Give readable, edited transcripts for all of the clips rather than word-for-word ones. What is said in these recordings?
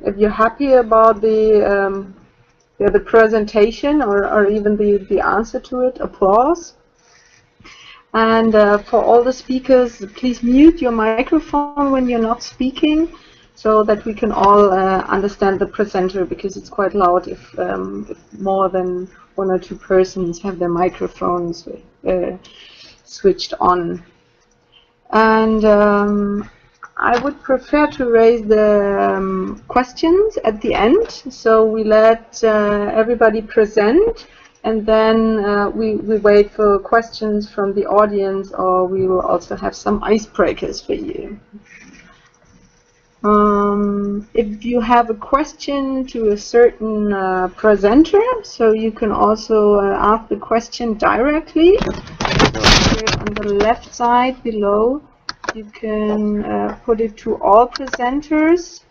if you're happy about the presentation or even the answer to it, applause. And for all the speakers, please mute your microphone when you're not speaking, so that we can all understand the presenter, because it's quite loud if more than one or two persons have their microphones switched on. And I would prefer to raise the questions at the end, so we let everybody present, and then we wait for questions from the audience, or we will also have some icebreakers for you. If you have a question to a certain presenter, so you can also ask the question directly. So here on the left side below, you can put it to all presenters,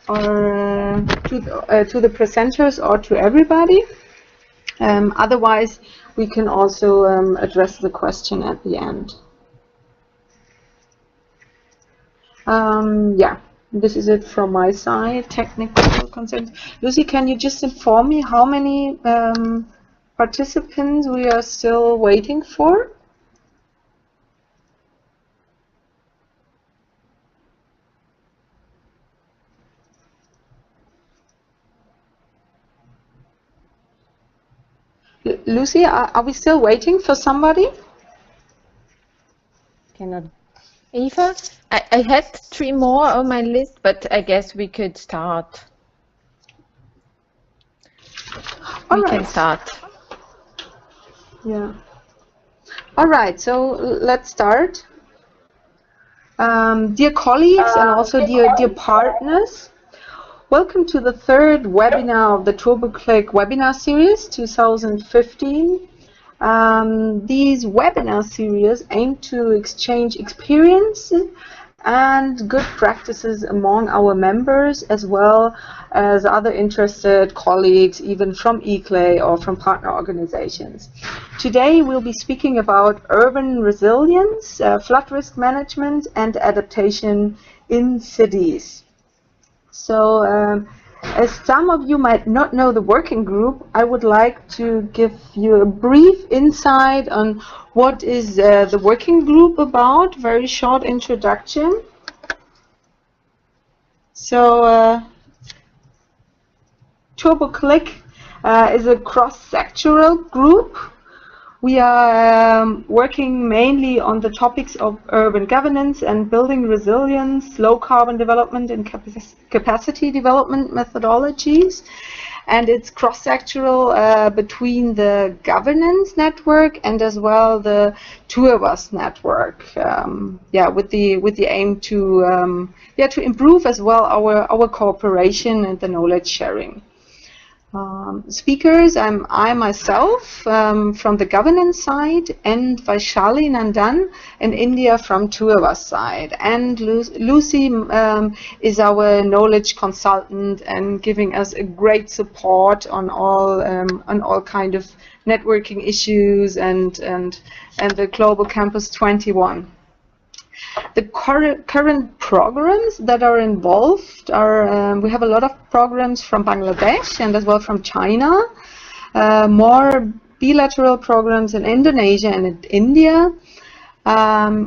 or to the presenters, or to everybody. Otherwise, we can also address the question at the end. Yeah, this is it from my side, technical concerns. Lucy, can you just inform me how many participants we are still waiting for? Lucy, are we still waiting for somebody? Cannot. Eva, I had 3 more on my list, but I guess we could start. We can start. Yeah. All right, so let's start. Dear colleagues and also dear partners, welcome to the 3rd webinar of the TurboClick webinar series 2015. These webinar series aim to exchange experience and good practices among our members, as well as other interested colleagues, even from eClay or from partner organizations. Today we'll be speaking about urban resilience, flood risk management, and adaptation in cities. So, as some of you might not know the working group, I would like to give you a brief insight on what is the working group about, very short introduction. So, TurboClick is a cross-sectoral group. We are working mainly on the topics of urban governance and building resilience, low carbon development and capacity development methodologies. And it's cross-sectoral between the governance network and as well the two of us network. With the aim to to improve as well our cooperation and the knowledge sharing. Speakers, I myself from the governance side, and Vaishali Nandan in India from two of us side, and Lucy is our knowledge consultant and giving us a great support on all kind of networking issues and the Global Campus 21. The current programs that are involved are, we have a lot of programs from Bangladesh and as well from China, more bilateral programs in Indonesia and in India,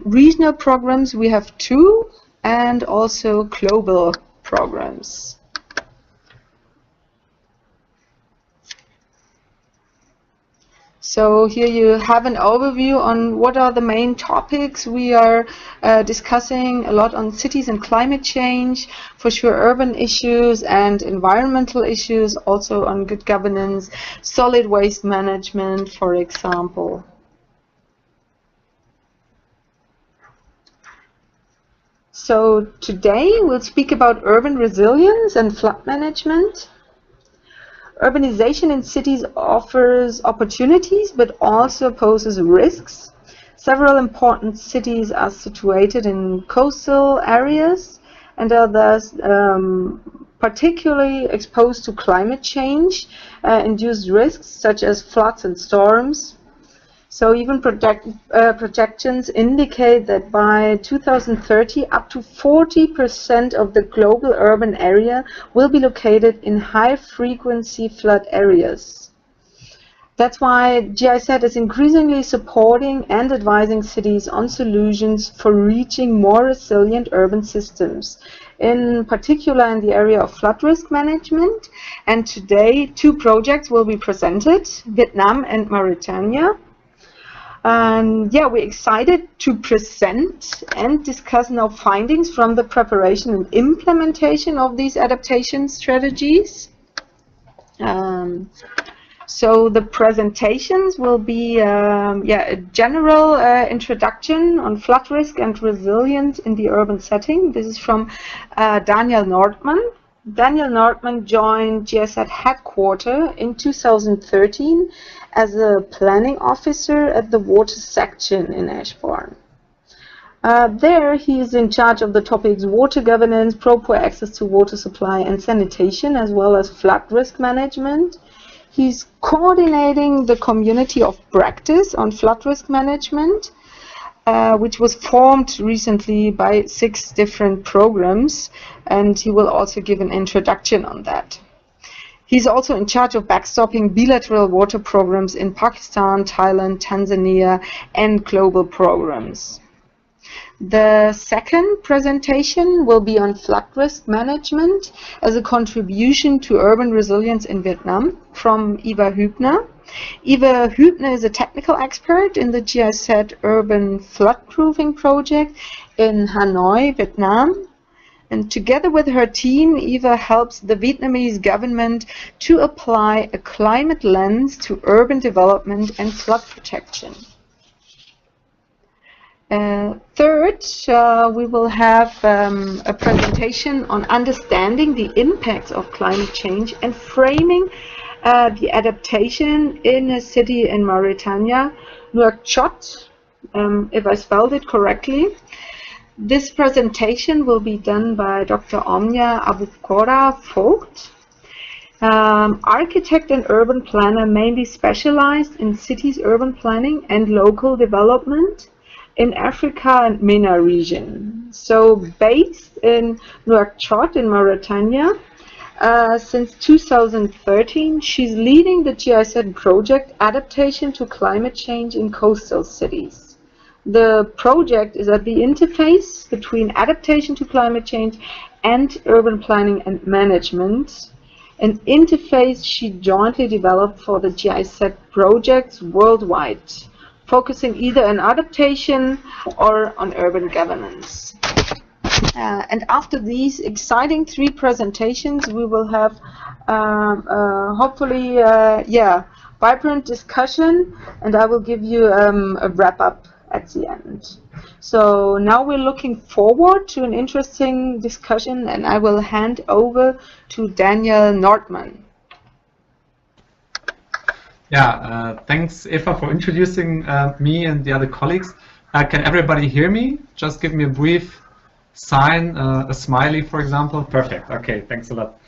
regional programs we have 2, and also global programs. So here you have an overview on what are the main topics. We are discussing a lot on cities and climate change, for sure urban issues and environmental issues, also on good governance, solid waste management, for example. So today we'll speak about urban resilience and flood management. Urbanization in cities offers opportunities but also poses risks. Several important cities are situated in coastal areas and are thus particularly exposed to climate change induced risks such as floods and storms. So even projections indicate that by 2030, up to 40% of the global urban area will be located in high-frequency flood areas. That's why GIZ is increasingly supporting and advising cities on solutions for reaching more resilient urban systems, in particular in the area of flood risk management. And today, 2 projects will be presented, Vietnam and Mauritania. And yeah, we're excited to present and discuss now findings from the preparation and implementation of these adaptation strategies. So the presentations will be a general introduction on flood risk and resilience in the urban setting. This is from Daniel Nordman. Daniel Nordman joined GIZ headquarters in 2013 as a planning officer at the water section in Ashbourne. There he is in charge of the topics water governance, proper access to water supply and sanitation, as well as flood risk management. He's coordinating the community of practice on flood risk management, which was formed recently by 6 different programs, and he will also give an introduction on that. He's also in charge of backstopping bilateral water programs in Pakistan, Thailand, Tanzania, and global programs. The second presentation will be on flood risk management as a contribution to urban resilience in Vietnam from Eva Hübner. Eva Hübner is a technical expert in the GIZ Urban Floodproofing Project in Hanoi, Vietnam. And together with her team, Eva helps the Vietnamese government to apply a climate lens to urban development and flood protection. Third, we will have a presentation on understanding the impacts of climate change and framing the adaptation in a city in Mauritania, Nouakchott, if I spelled it correctly. This presentation will be done by Dr. Omnia Abukora Vogt, architect and urban planner mainly specialized in cities urban planning and local development in Africa and MENA region. So based in Nouakchott in Mauritania, since 2013, she's leading the GIZ project Adaptation to Climate Change in Coastal Cities. The project is at the interface between adaptation to climate change and urban planning and management, an interface she jointly developed for the GIZ projects worldwide, focusing either on adaptation or on urban governance. And after these exciting 3 presentations, we will have hopefully vibrant discussion, and I will give you a wrap-up at the end. So now we're looking forward to an interesting discussion, and I will hand over to Daniel Nordman. Yeah, thanks Eva for introducing me and the other colleagues. Can everybody hear me? Just give me a brief sign, a smiley for example. Perfect, okay, thanks a lot.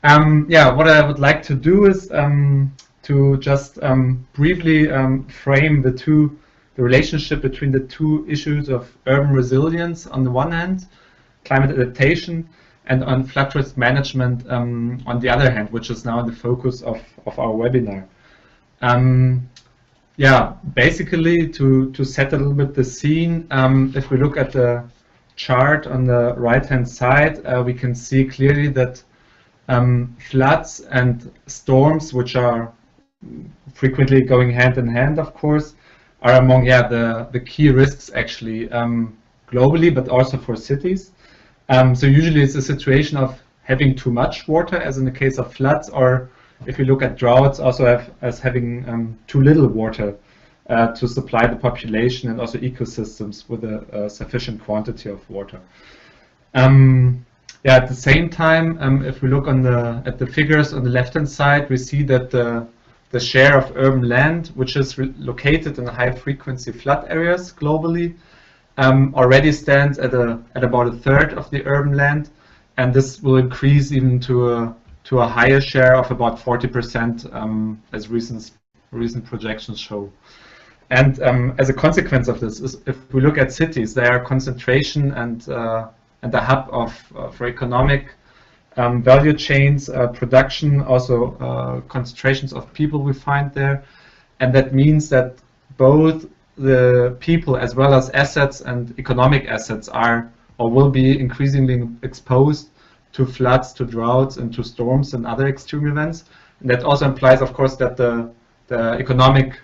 Yeah, what I would like to do is to just briefly frame the relationship between the 2 issues of urban resilience on the one hand, climate adaptation, and on flood risk management on the other hand, which is now in the focus of our webinar. Yeah, basically to set a little bit the scene, if we look at the chart on the right-hand side, we can see clearly that floods and storms, which are frequently going hand in hand, of course, are among the key risks actually globally, but also for cities. So usually it's a situation of having too much water, as in the case of floods, or if you look at droughts, also as having too little water to supply the population and also ecosystems with a sufficient quantity of water. Yeah, at the same time, if we look at the figures on the left-hand side, we see that the share of urban land, which is located in high-frequency flood areas globally, already stands at about 1/3 of the urban land, and this will increase even to a higher share of about 40%, as recent projections show. And as a consequence of this, if we look at cities, they are concentration and a hub for economic value chains, production, also concentrations of people we find there. And that means that both the people as well as assets and economic assets are or will be increasingly exposed to floods, to droughts, and to storms and other extreme events. And that also implies, of course, that the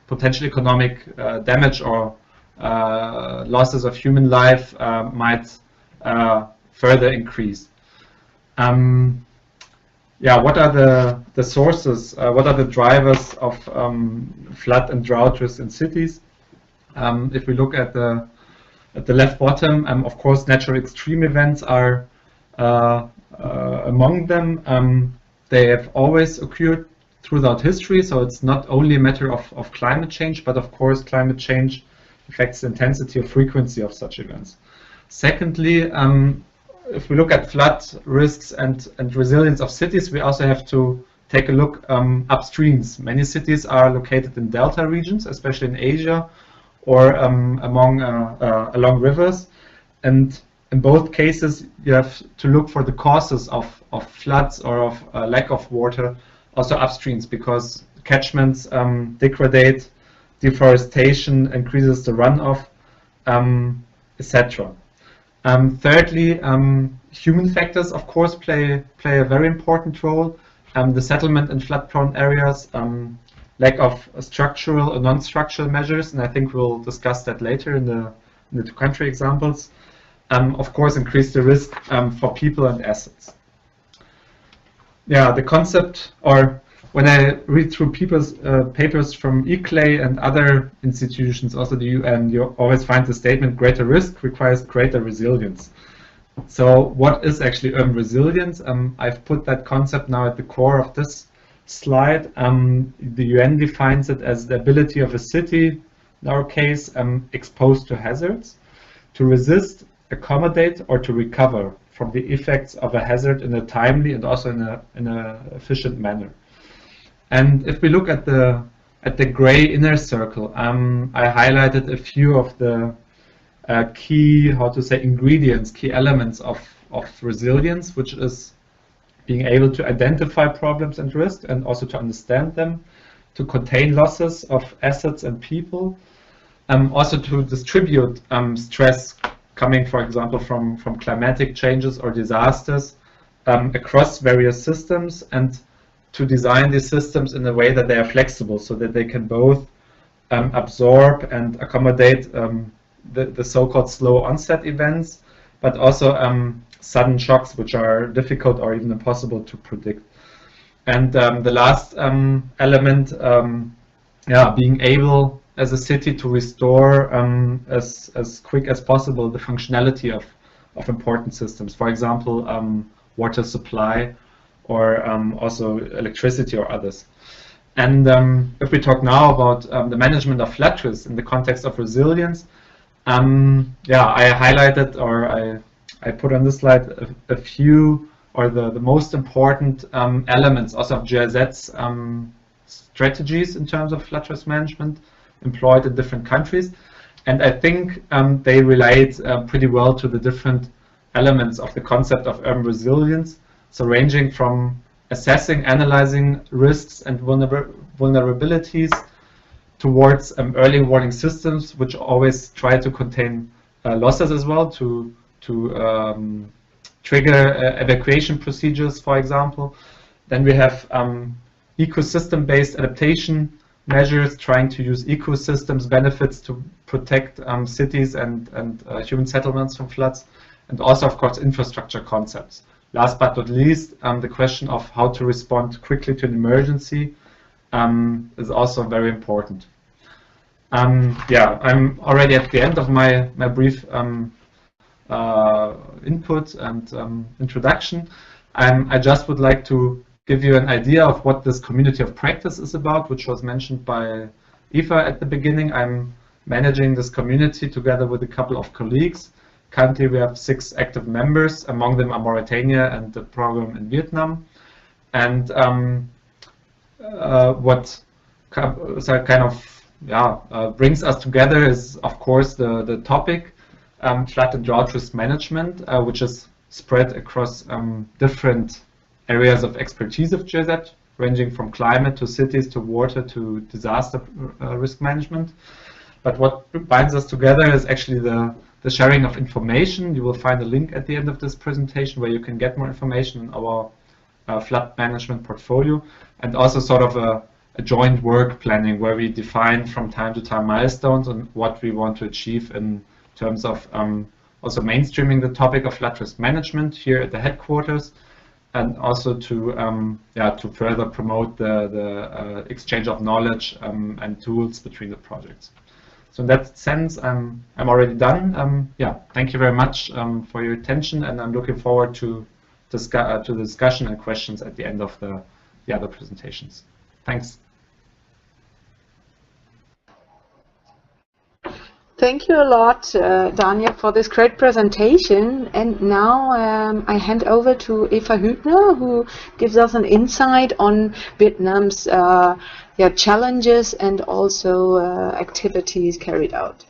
potential economic damage or losses of human life might further increase. What are the sources? What are the drivers of flood and drought risk in cities? If we look at the left bottom, of course, natural extreme events are among them. They have always occurred throughout history, so it's not only a matter of climate change, but of course, climate change affects the intensity or frequency of such events. Secondly, if we look at flood risks and resilience of cities, we also have to take a look upstreams. Many cities are located in delta regions, especially in Asia, or along rivers. And in both cases, you have to look for the causes of floods or of lack of water, also upstreams, because catchments degrade, deforestation increases the runoff, etc. Thirdly, human factors, of course, play a very important role. The settlement in flood-prone areas, lack of structural or non-structural measures, and I think we'll discuss that later in the two country examples, of course, increase the risk for people and assets. Yeah, the concept, or when I read through people's papers from ICLEI and other institutions, also the UN, you always find the statement, greater risk requires greater resilience. So what is actually urban resilience? I've put that concept now at the core of this slide. The UN defines it as the ability of a city, in our case, exposed to hazards, to resist, accommodate, or to recover from the effects of a hazard in a timely and also in a efficient manner. And if we look at the gray inner circle, I highlighted a few of the key, ingredients, key elements of resilience, which is being able to identify problems and risks and also to understand them, to contain losses of assets and people, also to distribute stress coming, for example, from climatic changes or disasters across various systems, and to design these systems in a way that they are flexible so that they can both absorb and accommodate the so-called slow onset events, but also sudden shocks which are difficult or even impossible to predict. And the last element, being able as a city to restore as quick as possible the functionality of important systems, for example, water supply, or also electricity or others. And if we talk now about the management of flood risk in the context of resilience, I highlighted, or I put on this slide a few, or the most important elements also of GIZ's strategies in terms of flood risk management employed in different countries. And I think they relate pretty well to the different elements of the concept of urban resilience. So ranging from assessing, analyzing risks and vulnerabilities towards early warning systems, which always try to contain losses as well, to trigger evacuation procedures, for example. Then we have ecosystem-based adaptation measures, trying to use ecosystems benefits to protect cities and human settlements from floods, and also, of course, infrastructure concepts. Last but not least, the question of how to respond quickly to an emergency is also very important. I'm already at the end of my brief input and introduction. I just would like to give you an idea of what this community of practice is about, which was mentioned by Eva at the beginning. I'm managing this community together with a couple of colleagues. Currently, we have 6 active members. Among them are Mauritania and the program in Vietnam. And what kind of brings us together is, of course, the topic flood and drought risk management, which is spread across different areas of expertise of GIZ, ranging from climate to cities to water to disaster risk management. But what binds us together is actually the sharing of information. You will find a link at the end of this presentation where you can get more information on our flood management portfolio, and also sort of a joint work planning where we define from time to time milestones and what we want to achieve in terms of also mainstreaming the topic of flood risk management here at the headquarters, and also to further promote the exchange of knowledge and tools between the projects. So in that sense, I'm already done. Thank you very much for your attention, and I'm looking forward to the discussion and questions at the end of the other presentations. Thanks. Thank you a lot, Daniel, for this great presentation. And now I hand over to Eva Hübner, who gives us an insight on Vietnam's challenges and also activities carried out.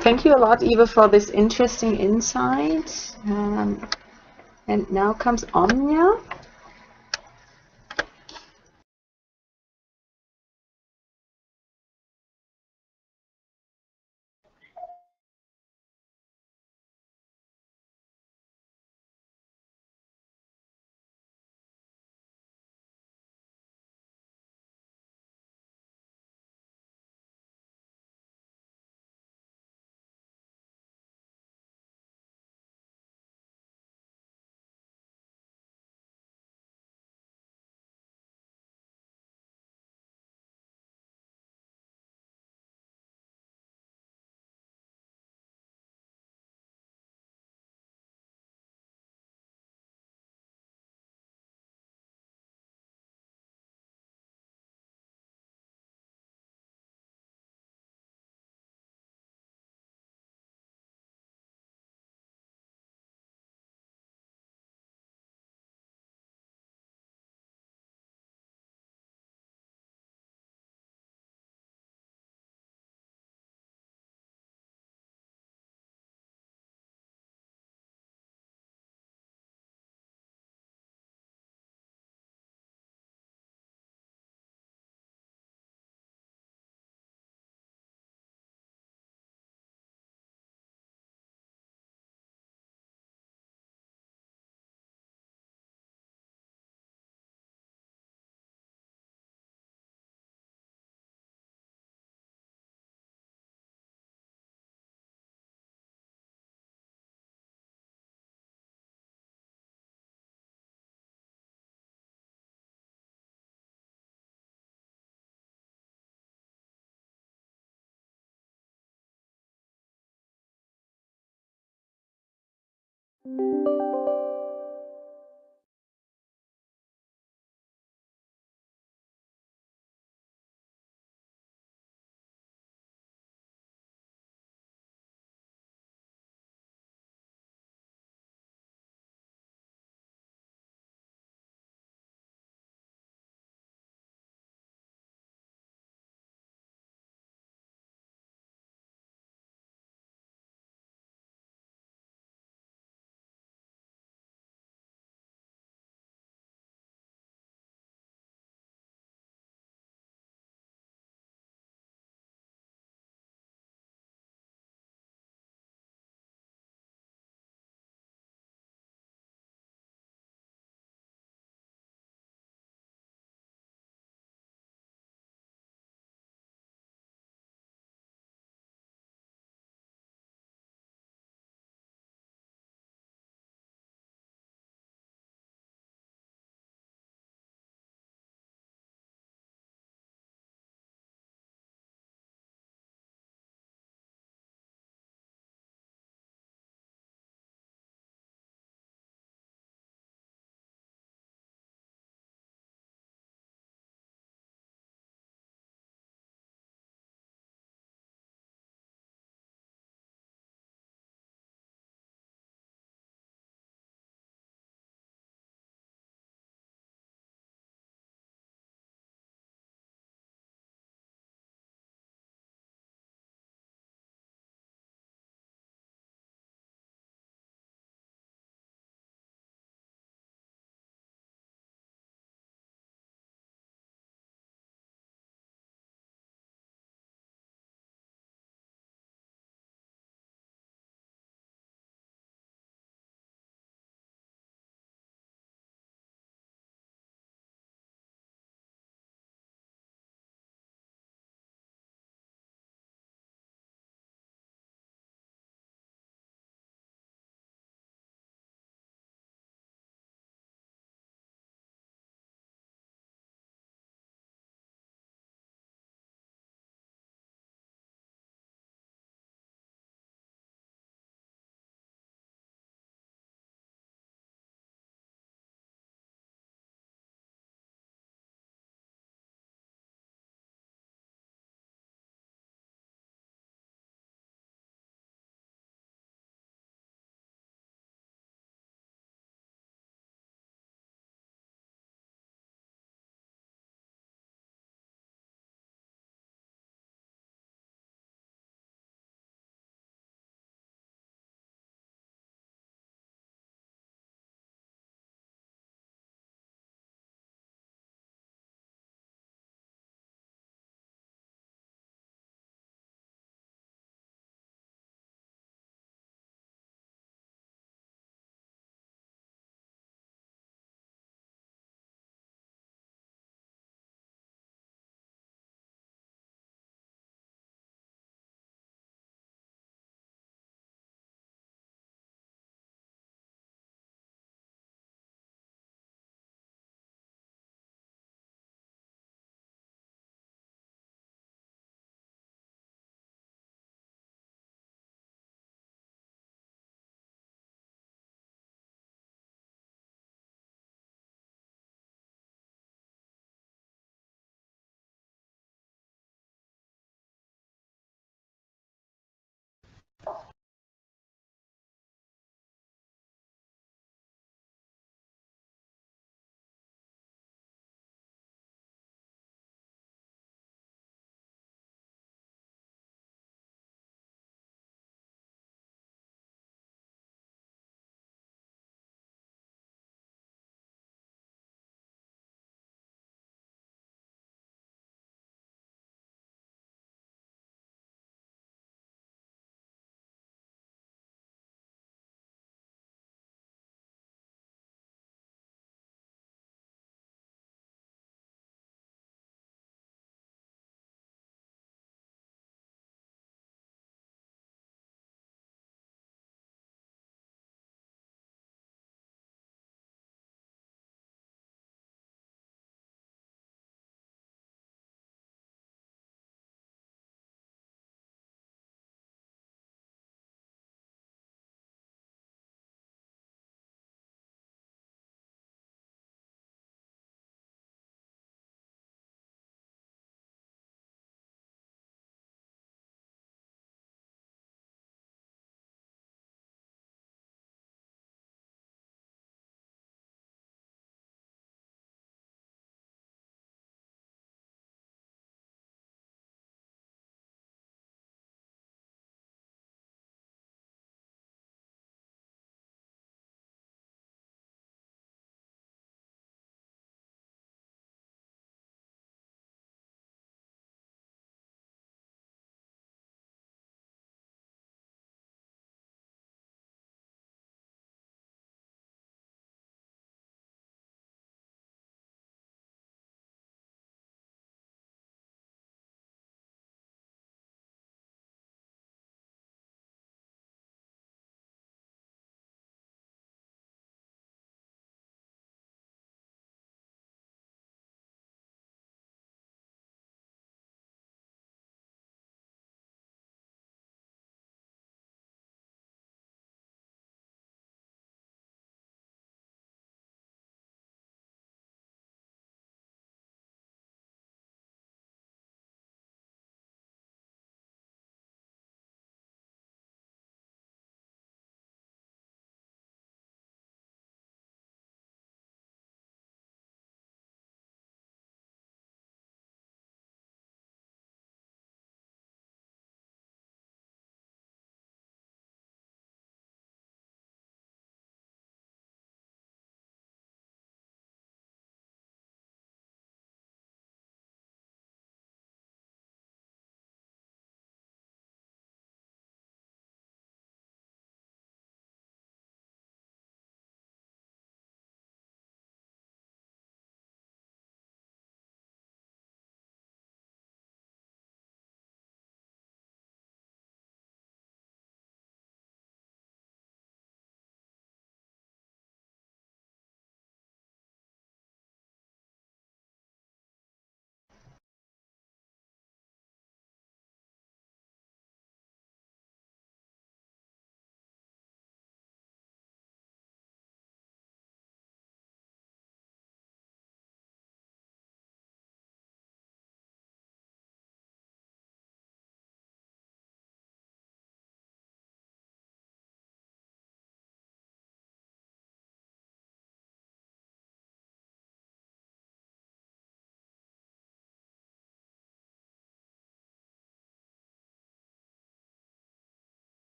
Thank you a lot, Eva, for this interesting insight. And now comes Anya.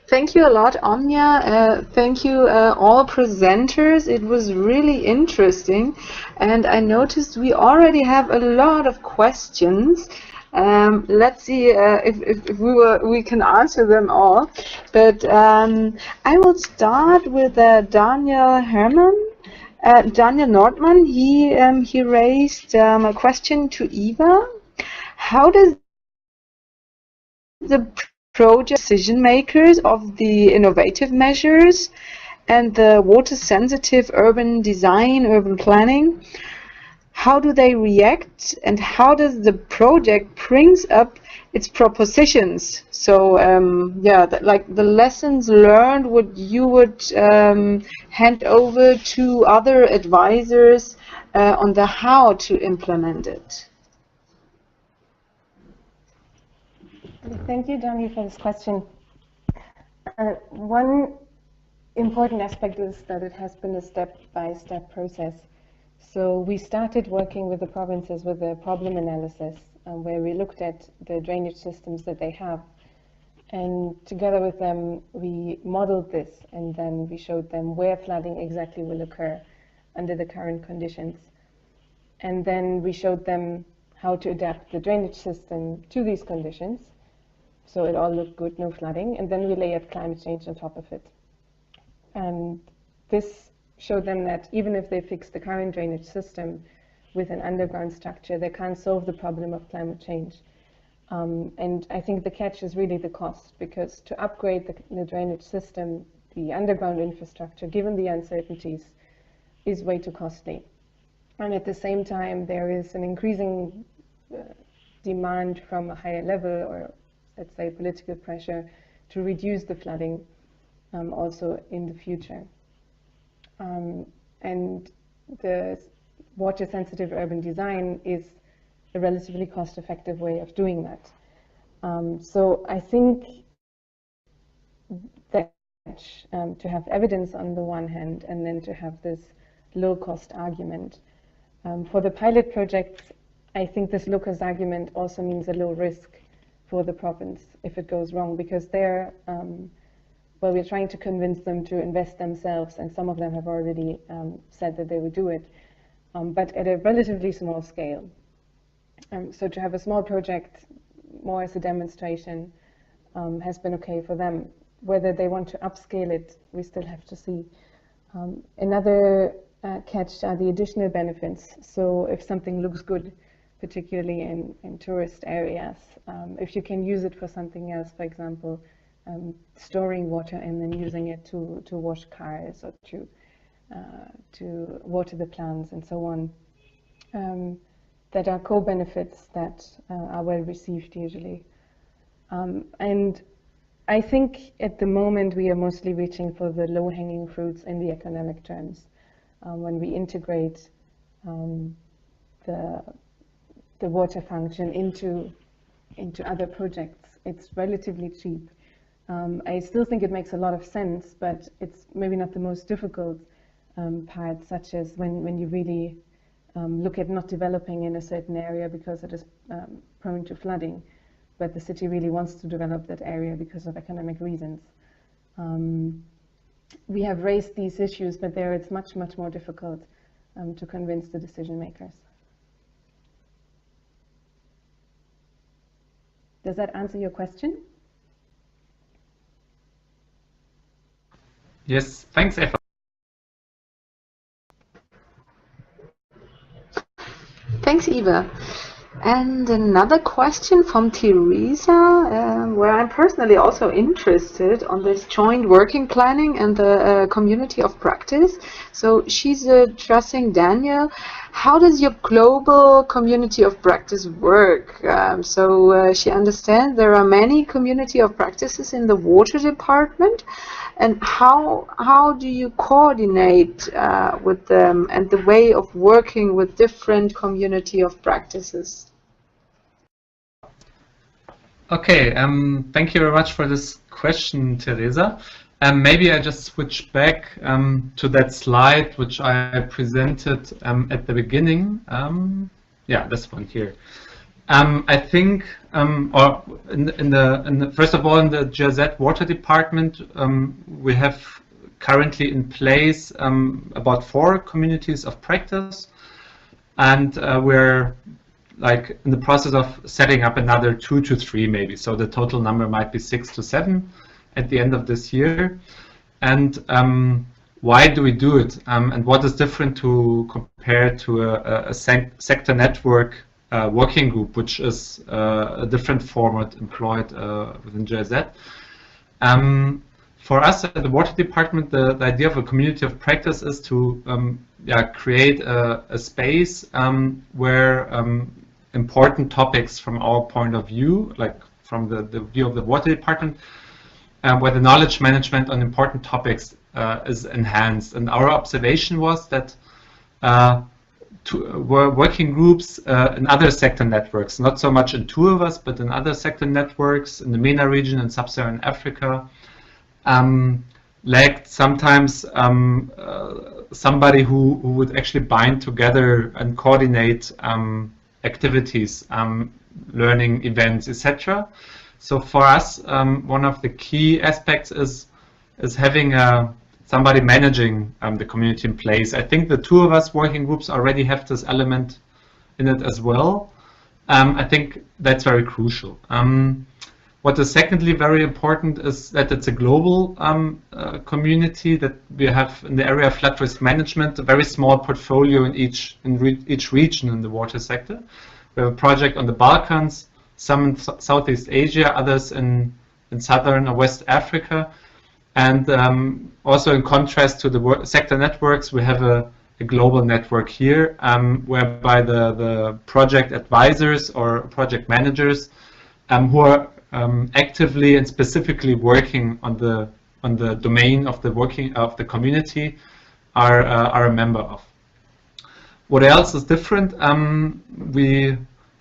Thank you a lot, Anya. Thank you, all presenters. It was really interesting. And I noticed we already have a lot of questions. Let's see if we can answer them all. But I will start with Daniel Herman. Daniel Nordman, he raised a question to Eva. How does the project decision makers of the innovative measures and the water sensitive urban design, urban planning, how do they react, and how does the project brings up its propositions? So yeah, like the lessons learned, what you would hand over to other advisors on the how to implement it. Thank you, Johnny, for this question. One important aspect is that it has been a step-by-step process. So we started working with the provinces with a problem analysis, where we looked at the drainage systems that they have. And together with them, we modeled this, and then we showed them where flooding exactly will occur under the current conditions. And then we showed them how to adapt the drainage system to these conditions. So it all looked good, no flooding, and then we layered climate change on top of it. And this showed them that even if they fix the current drainage system with an underground structure, they can't solve the problem of climate change. And I think the catch is really the cost, because to upgrade the drainage system, the underground infrastructure, given the uncertainties, is way too costly. And at the same time, there is an increasing demand from a higher level, or let's say political pressure, to reduce the flooding also in the future. And the water-sensitive urban design is a relatively cost-effective way of doing that. So I think that to have evidence on the one hand, and then to have this low-cost argument. For the pilot projects, I think this low-cost argument also means a low risk for the province if it goes wrong, because they're, well, we're trying to convince them to invest themselves, and some of them have already said that they would do it, but at a relatively small scale. So to have a small project more as a demonstration has been okay for them. Whether they want to upscale it, we still have to see. Another catch are the additional benefits. So if something looks good, particularly in tourist areas, if you can use it for something else, for example, storing water and then using it to wash cars or to water the plants and so on, that are co-benefits that are well received usually. And I think at the moment we are mostly reaching for the low-hanging fruits in the economic terms. When we integrate the water function into other projects, it's relatively cheap. I still think it makes a lot of sense, but it's maybe not the most difficult part, such as when you really look at not developing in a certain area because it is prone to flooding, but the city really wants to develop that area because of economic reasons. We have raised these issues, but there it's much, much more difficult to convince the decision makers. Does that answer your question? Yes, thanks, Eva. Thanks, Eva. And another question from Teresa, where I'm personally also interested on this joint working planning and the community of practice. So she's addressing Daniel. How does your global community of practice work? So she understands there are many community of practices in the water department. And how do you coordinate with them and the way of working with different community of practices? Okay, thank you very much for this question, Teresa. Maybe I just switch back to that slide which I presented at the beginning. Yeah, this one here. I think, or first of all, in the GIZ water department, we have currently in place about 4 communities of practice, and we're like in the process of setting up another 2 to 3 maybe. So the total number might be 6 to 7 at the end of this year. And why do we do it? And what is different to compare to a sector network working group, which is a different format employed within GIZ? For us at the water department, the idea of a community of practice is to create a space where important topics from our point of view, like from the view of the water department, where the knowledge management on important topics is enhanced. And our observation was that were working groups in other sector networks, not so much in 2 of us, but in other sector networks in the MENA region and sub-Saharan Africa, lacked sometimes somebody who would actually bind together and coordinate activities, learning events, etc. So for us, one of the key aspects is having somebody managing the community in place. I think the 2 of us working groups already have this element in it as well. I think that's very crucial. What is secondly very important is that it's a global community, that we have in the area of flood risk management a very small portfolio in each region in the water sector. We have a project on the Balkans, some in Southeast Asia, others in Southern or West Africa. And also in contrast to the sector networks, we have a global network here, whereby the project advisors or project managers who are actively and specifically working on the domain of the community are a member of. What else is different?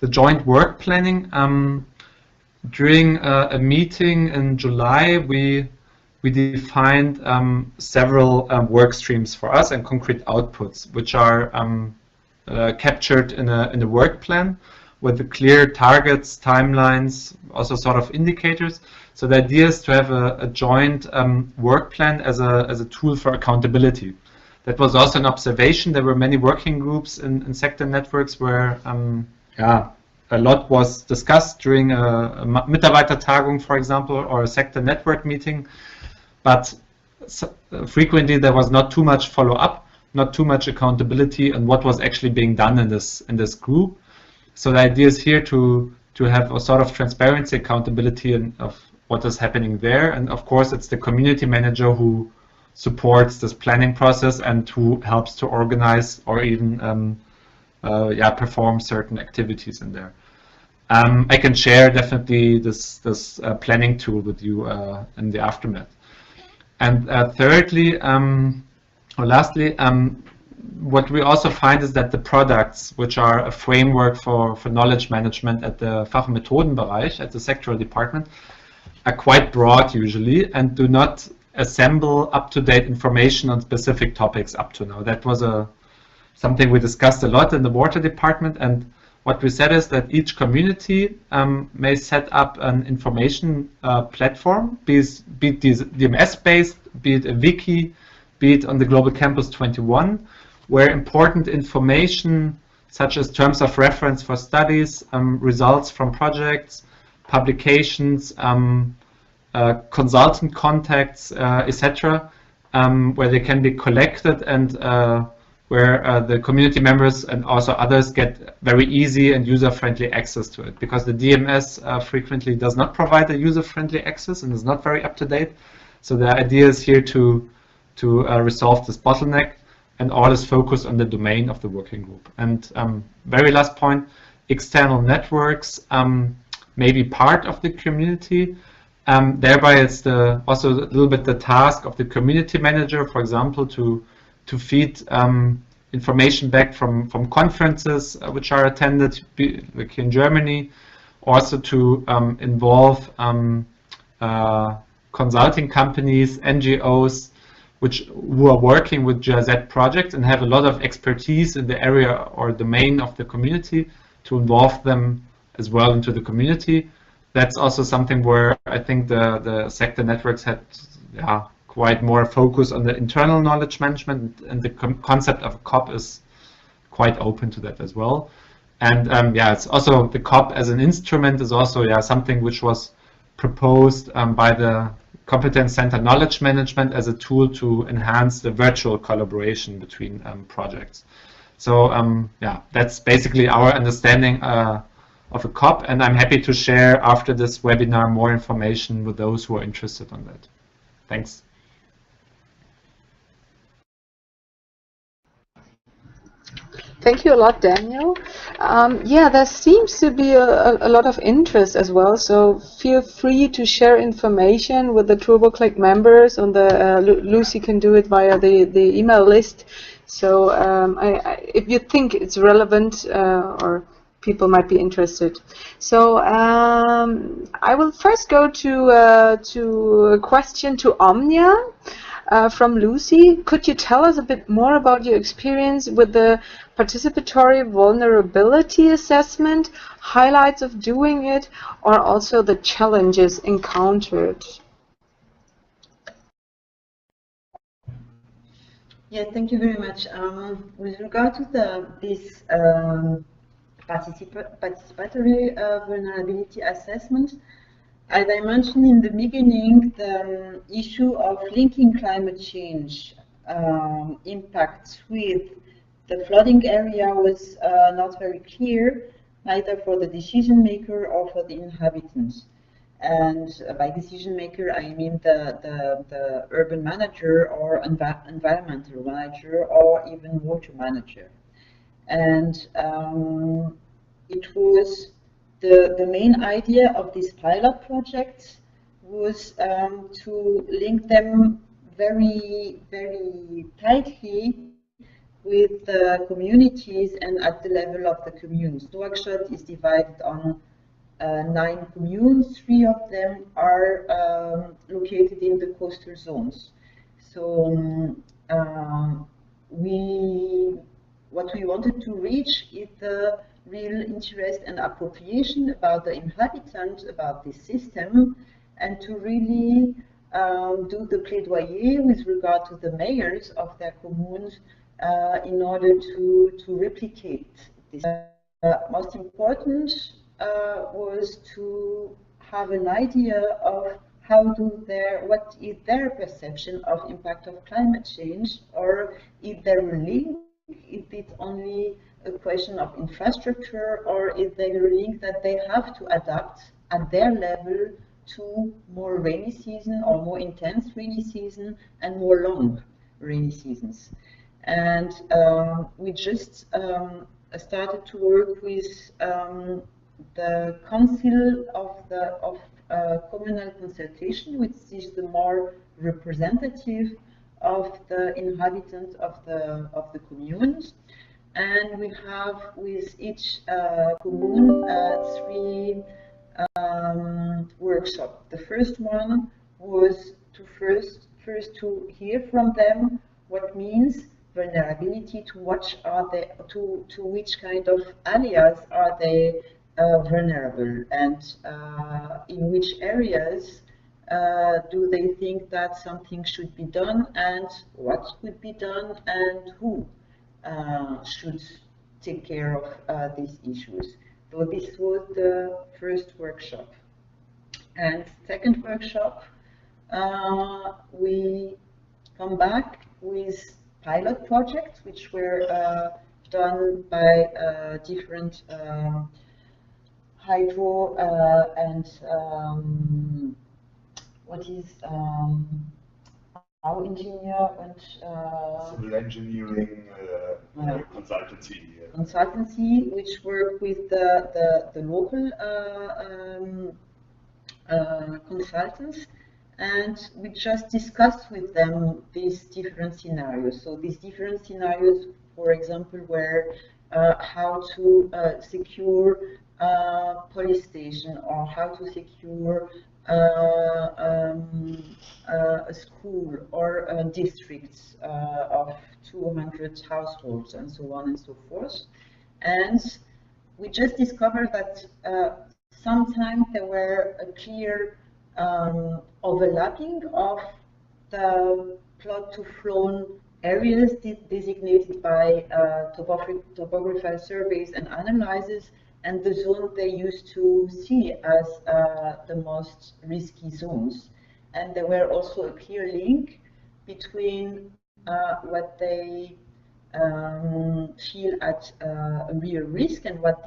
The joint work planning. During a meeting in July, we defined several work streams for us and concrete outputs, which are captured in a work plan with the clear targets, timelines, also sort of indicators. So the idea is to have a joint work plan as a tool for accountability. That was also an observation. There were many working groups in sector networks where a lot was discussed during a Mitarbeitertagung, for example, or a sector network meeting. But frequently there was not too much follow-up, not too much accountability on what was actually being done in this group. So the idea is here to have a sort of transparency, accountability of what is happening there. And of course, it's the community manager who supports this planning process and who helps to organize or even perform certain activities in there. I can share definitely this planning tool with you in the aftermath. And thirdly, or lastly, what we also find is that the products, which are a framework for knowledge management at the Fach- und Methodenbereich, at the sectoral department, are quite broad usually and do not assemble up-to-date information on specific topics up to now. That was something we discussed a lot in the water department, and what we said is that each community may set up an information platform, be it DMS-based, be it a wiki, be it on the Global Campus 21, where important information such as terms of reference for studies, results from projects, publications, consultant contacts, etc., where they can be collected and where the community members and also others get very easy and user-friendly access to it, because the DMS frequently does not provide a user-friendly access and is not very up-to-date. So the idea is here to resolve this bottleneck, and all is focused on the domain of the working group. And very last point, external networks may be part of the community. Thereby it's also a little bit the task of the community manager, for example, to feed information back from conferences which are attended, like in Germany, also to involve consulting companies, NGOs, who are working with GIZ projects and have a lot of expertise in the area or domain of the community, to involve them as well into the community. That's also something where I think the sector networks had quite more focus on the internal knowledge management, and the concept of a COP is quite open to that as well. And it's also the COP as an instrument is also something which was proposed by the Competence Center Knowledge Management as a tool to enhance the virtual collaboration between projects. So that's basically our understanding of a COP, and I'm happy to share after this webinar more information with those who are interested on that. Thanks. Thank you a lot, Daniel. There seems to be a lot of interest as well, so feel free to share information with the TurboClick members. On the Lucy can do it via the email list. So if you think it's relevant or people might be interested. So I will first go to a question to Omnia. From Lucy, could you tell us a bit more about your experience with the participatory vulnerability assessment, highlights of doing it, or also the challenges encountered? Yeah, thank you very much. With regard to this participatory vulnerability assessment, as I mentioned in the beginning, the issue of linking climate change impacts with the flooding area was not very clear, neither for the decision maker or for the inhabitants. And by decision maker, I mean the urban manager or environmental manager or even water manager. And it was the main idea of this pilot project was to link them very, very tightly with the communities and at the level of the communes. Nouakchott is divided on 9 communes. 3 of them are located in the coastal zones. So what we wanted to reach is the real interest and appropriation about the inhabitants, about this system, and to really do the plaidoyer with regard to the mayors of their communes in order to replicate this. Most important was to have an idea of what is their perception of impact of climate change, or if there were link, if it's only a question of infrastructure, or is there a link that they have to adapt at their level to more rainy season or more intense rainy season and more long rainy seasons. And we just started to work with the Council of Communal Consultation, which is the more representative of the inhabitants of the communes. And we have with each commune 3 workshops. The first one was to first to hear from them what means vulnerability, to which kind of areas are they vulnerable, and in which areas do they think that something should be done, and what could be done, and who should take care of these issues. So this was the first workshop. And second workshop, we come back with pilot projects which were done by different hydro and what is our engineer and civil engineering consultancy, which work with the local consultants, and we just discussed with them these different scenarios. So these different scenarios, for example, were how to secure a police station, or how to secure a school, or districts of 200 households, and so on and so forth. And we just discovered that sometimes there were a clear overlapping of the plot to flown areas designated by topographical surveys and analyses, and the zone they used to see as the most risky zones. And there were also a clear link between what they feel at a real risk and what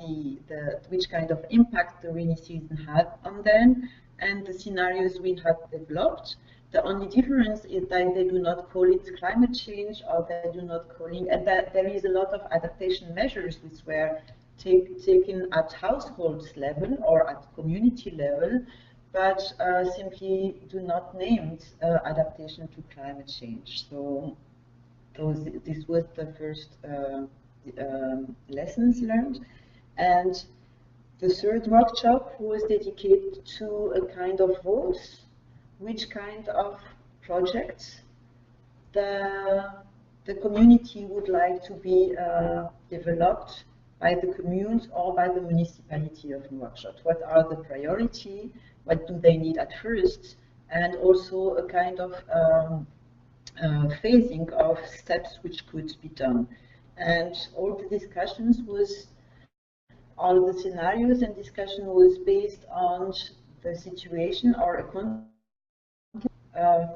which kind of impact the rainy season had on them, and the scenarios we had developed. The only difference is that they do not call it climate change, or they do not call it, and that there is a lot of adaptation measures which were taken at households level or at community level, but simply do not name adaptation to climate change. So this was the first lessons learned. And the third workshop was dedicated to a kind of vote, which kind of projects the community would like to be developed by the communes or by the municipality of Nouakchott. What are the priority? What do they need at first? And also a kind of phasing of steps which could be done. And all the discussions was, all the scenarios and discussion was based on the situation or a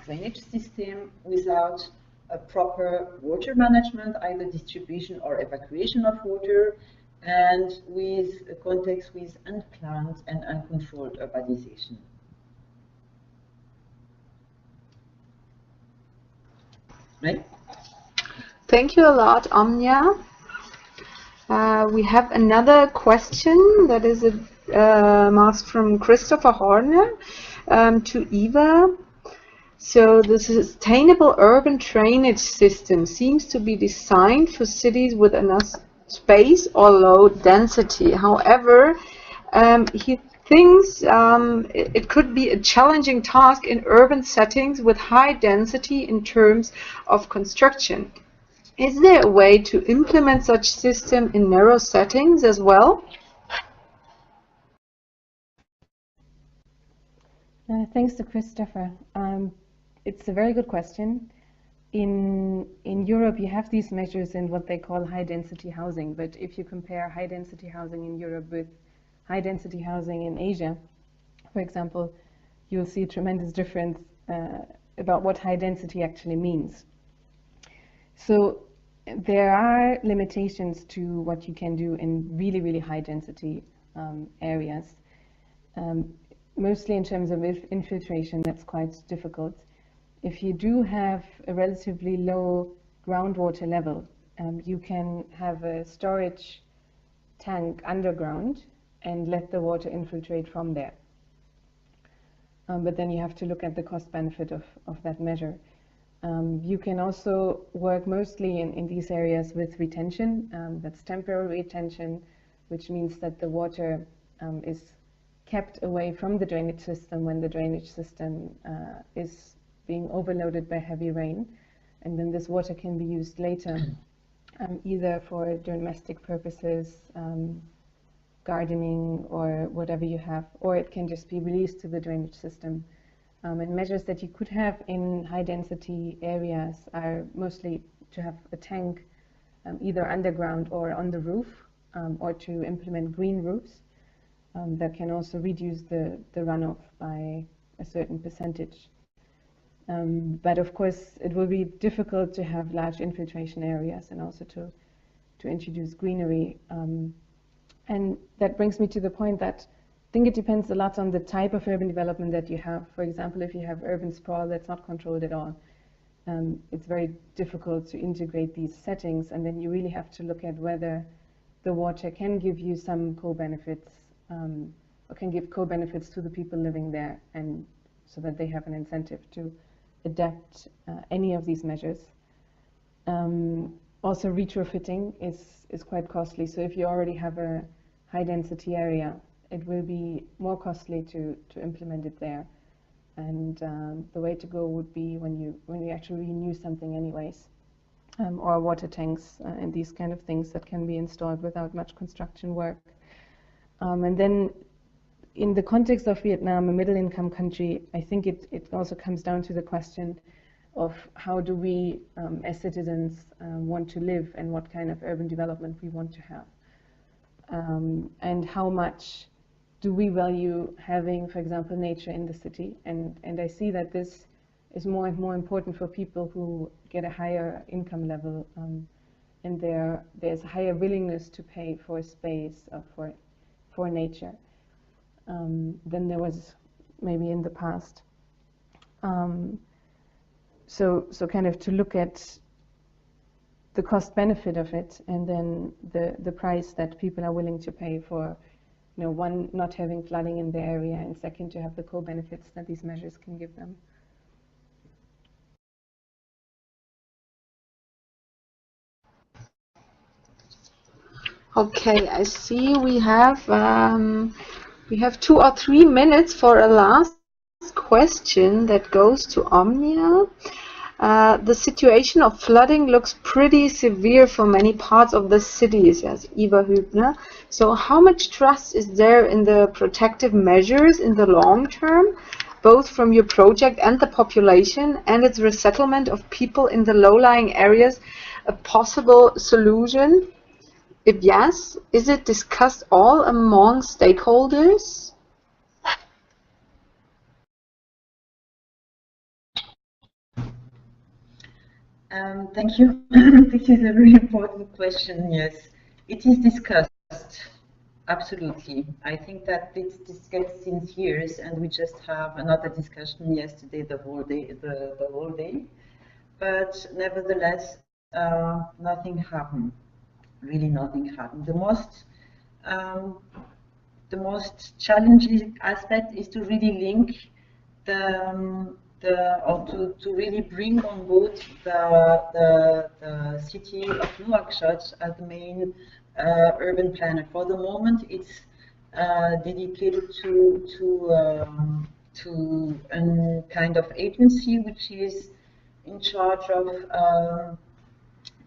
drainage system without a proper water management, either distribution or evacuation of water, and with a context with unplanned and uncontrolled urbanization. Right? Thank you a lot, Omnia. We have another question that is asked from Christopher Horner to Eva. So the sustainable urban drainage system seems to be designed for cities with enough space or low density. However, he thinks it could be a challenging task in urban settings with high density in terms of construction. Is there a way to implement such system in narrow settings as well? Thanks to Christopher. It's a very good question. In Europe, you have these measures in what they call high-density housing. But if you compare high-density housing in Europe with high-density housing in Asia, for example, you'll see a tremendous difference about what high density actually means. So there are limitations to what you can do in really, really high-density areas. Mostly in terms of infiltration, that's quite difficult. If you do have a relatively low groundwater level, you can have a storage tank underground and let the water infiltrate from there. But then you have to look at the cost-benefit of that measure. You can also work mostly in these areas with retention. That's temporary retention, which means that the water is kept away from the drainage system when the drainage system is being overloaded by heavy rain. And then this water can be used later, either for domestic purposes, gardening, or whatever you have, or it can just be released to the drainage system. And measures that you could have in high-density areas are mostly to have a tank either underground or on the roof, or to implement green roofs that can also reduce the runoff by a certain percentage. But of course, it will be difficult to have large infiltration areas and also to introduce greenery. And that brings me to the point that I think it depends a lot on the type of urban development that you have. For example, if you have urban sprawl that's not controlled at all, it's very difficult to integrate these settings, and then you really have to look at whether the water can give you some co-benefits, or can give co-benefits to the people living there, and so that they have an incentive to adapt any of these measures. Also, retrofitting is quite costly. So if you already have a high-density area, it will be more costly to implement it there. And the way to go would be when you actually renew something anyways. or water tanks and these kind of things that can be installed without much construction work. And then in the context of Vietnam, a middle-income country, I think it also comes down to the question of how do we, as citizens, want to live and what kind of urban development we want to have. And how much do we value having, for example, nature in the city. And I see that this is more and more important for people who get a higher income level, and there's a higher willingness to pay for space or for nature than there was maybe in the past. So kind of to look at the cost benefit of it, and then the price that people are willing to pay for, one, not having flooding in the area, and second, to have the co-benefits that these measures can give them. Okay, I see we have 2 or 3 minutes for a last question that goes to Omnia. The situation of flooding looks pretty severe for many parts of the city, says Eva Hübner. So how much trust is there in the protective measures in the long term, both from your project and the population, and its resettlement of people in the low-lying areas a possible solution? If yes, is it discussed all among stakeholders? Thank you. This is a very important question. Yes, it is discussed. Absolutely. I think that it's discussed since years, and we just have another discussion yesterday, the whole day. But nevertheless, nothing happened. Really, nothing happened. The most challenging aspect is to really link to really bring on board the city of Nouakchott as the main urban planner. For the moment, it's dedicated to a kind of agency which is in charge of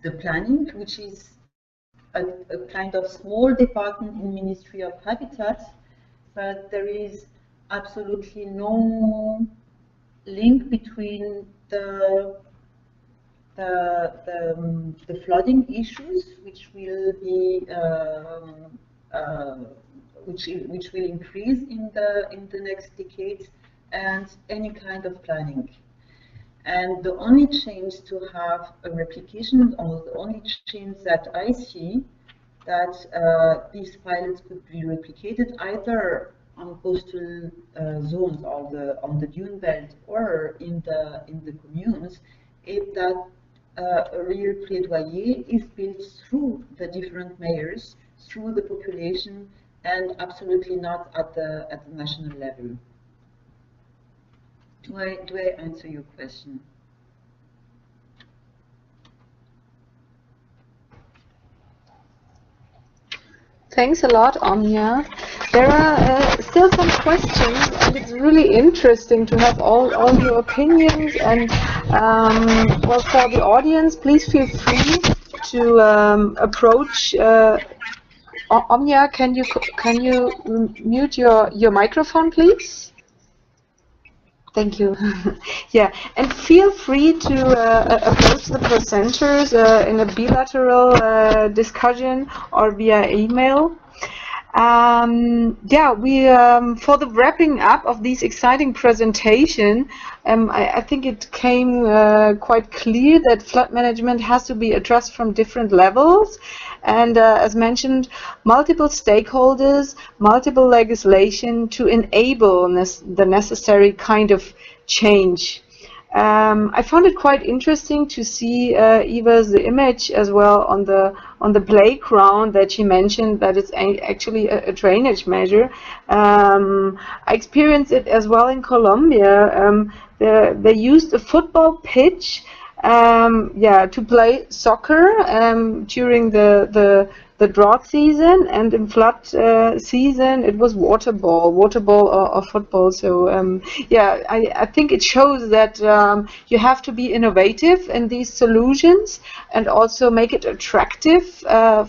the planning, which is a kind of small department in Ministry of Habitat, but there is absolutely no link between the flooding issues, which will be which will increase in the next decades, and any kind of planning. And the only chance to have a replication, or the only chance that I see that these pilots could be replicated either on coastal zones or on the dune belt or in the communes, is that a real plaidoyer is built through the different mayors, through the population, and absolutely not at the national level. Do I answer your question? Thanks a lot, Omnia. There are still some questions, and it's really interesting to have all your opinions. And well, for the audience, please feel free to approach. Omnia, can you mute your microphone, please? Thank you. Yeah, and feel free to approach the presenters in a bilateral discussion or via email. Yeah, we for the wrapping up of this exciting presentation, I think it came quite clear that flood management has to be addressed from different levels, and as mentioned, multiple stakeholders, multiple legislation to enable the necessary kind of change. I found it quite interesting to see Eva's image as well on the playground that she mentioned, that it's actually a drainage measure. I experienced it as well in Colombia. They used a football pitch to play soccer during the drought season, and in flood season it was water ball or football. So I think it shows that you have to be innovative in these solutions and also make it attractive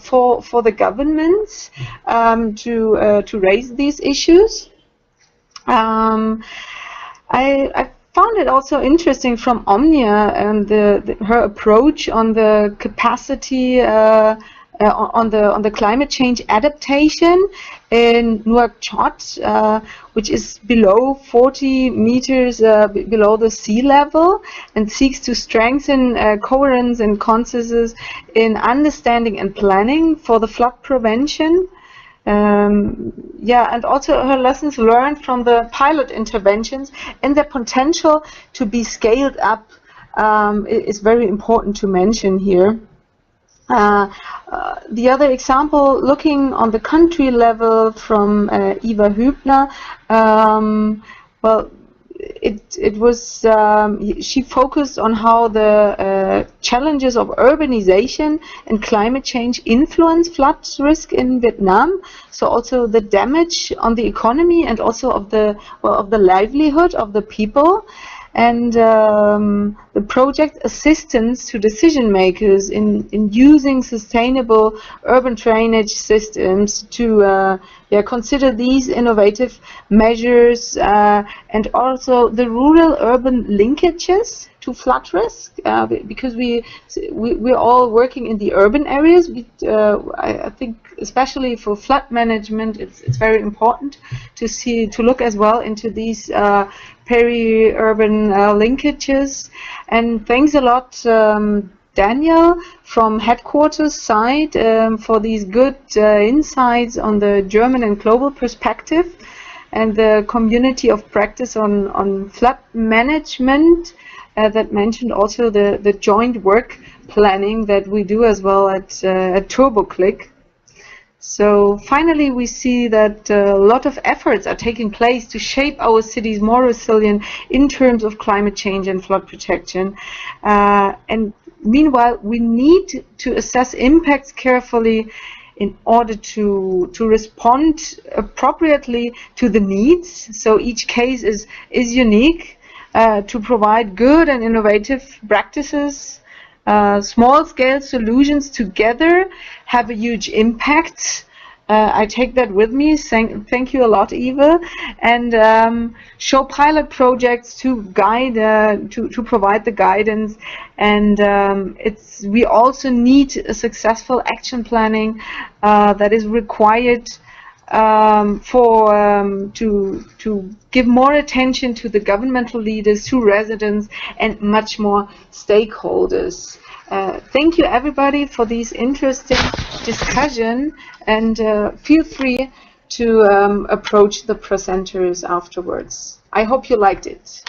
for the governments to raise these issues. I found it also interesting from Omnia and her approach on the capacity on the climate change adaptation in Nouakchott, which is below 40 meters below the sea level, and seeks to strengthen coherence and consensus in understanding and planning for the flood prevention. And also her lessons learned from the pilot interventions and their potential to be scaled up is very important to mention here. The other example, looking on the country level from Eva Hübner, it was she focused on how the challenges of urbanization and climate change influence flood risk in Vietnam. So also the damage on the economy and also of the livelihood of the people. And the project assistance to decision makers in using sustainable urban drainage systems to consider these innovative measures and also the rural-urban linkages to flood risk, because we're all working in the urban areas. I think especially for flood management, it's very important to look as well into these peri-urban linkages. And thanks a lot, Daniel from headquarters side, for these good insights on the German and global perspective and the community of practice on flood management that mentioned also the joint work planning that we do as well at TurboClick. So finally, we see that a lot of efforts are taking place to shape our cities more resilient in terms of climate change and flood protection. And meanwhile, we need to assess impacts carefully in order to respond appropriately to the needs. So each case is unique to provide good and innovative practices. Small-scale solutions together have a huge impact. I take that with me. Thank you a lot, Eva. And show pilot projects to guide, to provide the guidance. And we also need a successful action planning that is required to give more attention to the governmental leaders, to residents, and much more stakeholders. Thank you everybody for this interesting discussion, and feel free to approach the presenters afterwards. I hope you liked it.